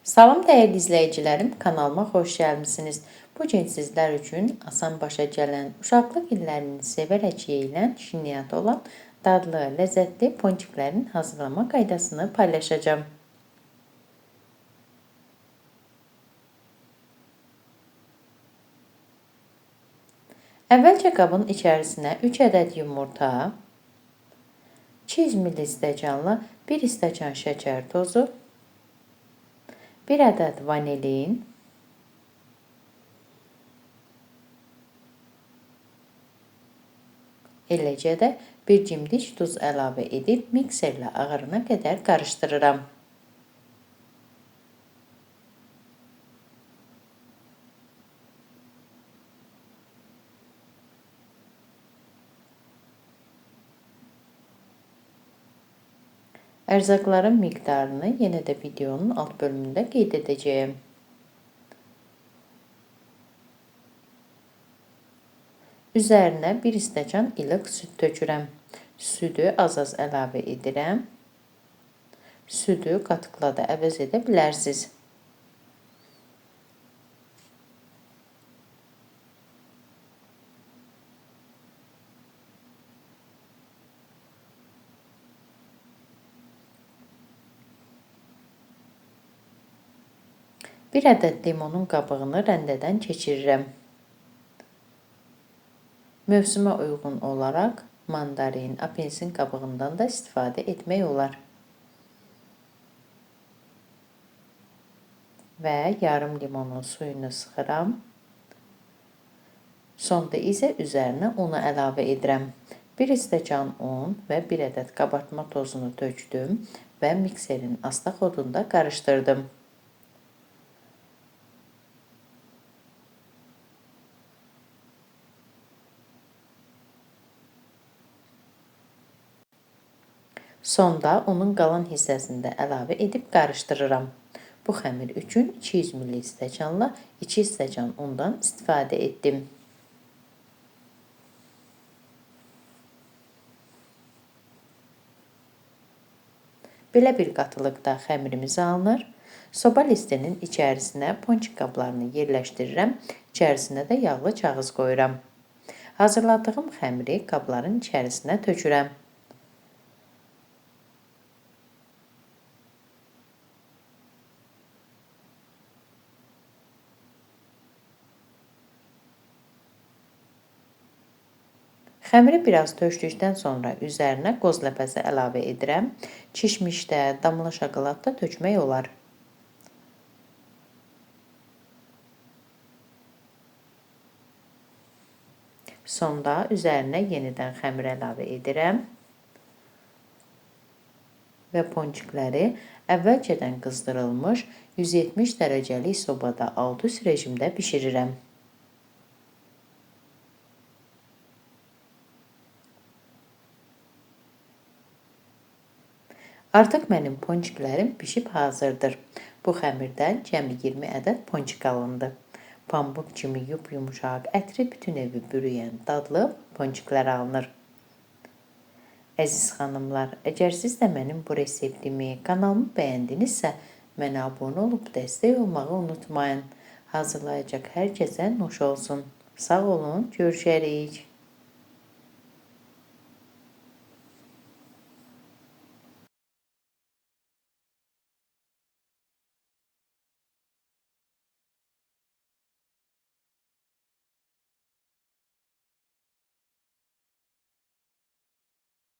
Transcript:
Salam dəyərli izləyicilərim, kanalıma xoş gəlmisiniz. Bu gün sizlər üçün asan başa gələn, uşaqlıq illərini sevərək yeyilən, şirniyyatı olan, dadlı, ləzzətli ponçiklərin hazırlama qaydasını paylaşacağım. Əvvəlcə qabın içərisinə 3 ədəd yumurta, 200 ml stəkanla 1 stəkan şəkər tozu, 1 ədəd vanilin, eləcə də bir cimdik duz əlavə edib mikserlə ağarına qədər qarışdırıram. Ərzaqların miqdarını yenə də videonun alt bölümündə qeyd edəcəyim. Üzərinə 1 stəkan ilıq süd tökürəm. Südü az-az əlavə edirəm. Südü qatıqla da əvəz edə bilərsiniz. Bir ədəd limonun qabığını rəndədən keçirirəm. Mövsümə uyğun olaraq mandarin, apelsin qabığından da istifadə etmək olar. Və yarım limonun suyunu sıxıram. Sonda isə üzərinə unu əlavə edirəm. 1 stəkan un və 1 ədəd qabartma tozunu tökdüm və mikserin asta xodunda qarışdırdım. Sonda unun qalan hissəsini də əlavə edib qarışdırıram. Bu xəmir üçün 200 ml stəkanla 2 stəkan undan istifadə etdim. Belə bir qatılıqda xəmirimiz alınır. Soba listinin içərisinə ponçik qablarını yerləşdirirəm. İçərisinə də yağlı kağız qoyuram. Hazırladığım xəmiri qabların içərisinə tökürəm. Xəmiri biraz tökdükdən sonra üzərinə qoz ləpəsi əlavə edirəm. Kişmişdə, damla şokoladda tökmək olar. Sonda üzərinə yenidən xəmir əlavə edirəm. Və ponçikləri əvvəlcədən qızdırılmış 170 dərəcəlik sobada alt-üst rejimdə bişirirəm. Artıq mənim ponçiklərim bişib hazırdır. Bu xəmirdən cəmi 20 ədəd ponçik alındı. Pambıq kimi yumuşaq, ətri bütün evi bürüyən dadlı ponçiklər alınır. Əziz xanımlar, əgər siz də mənim bu reseptimi, kanalımı bəyəndinizsə, mənə abunə olub dəstək olmağı unutmayın. Hazırlayacaq hər kəsə nuş olsun. Sağ olun, görüşərik.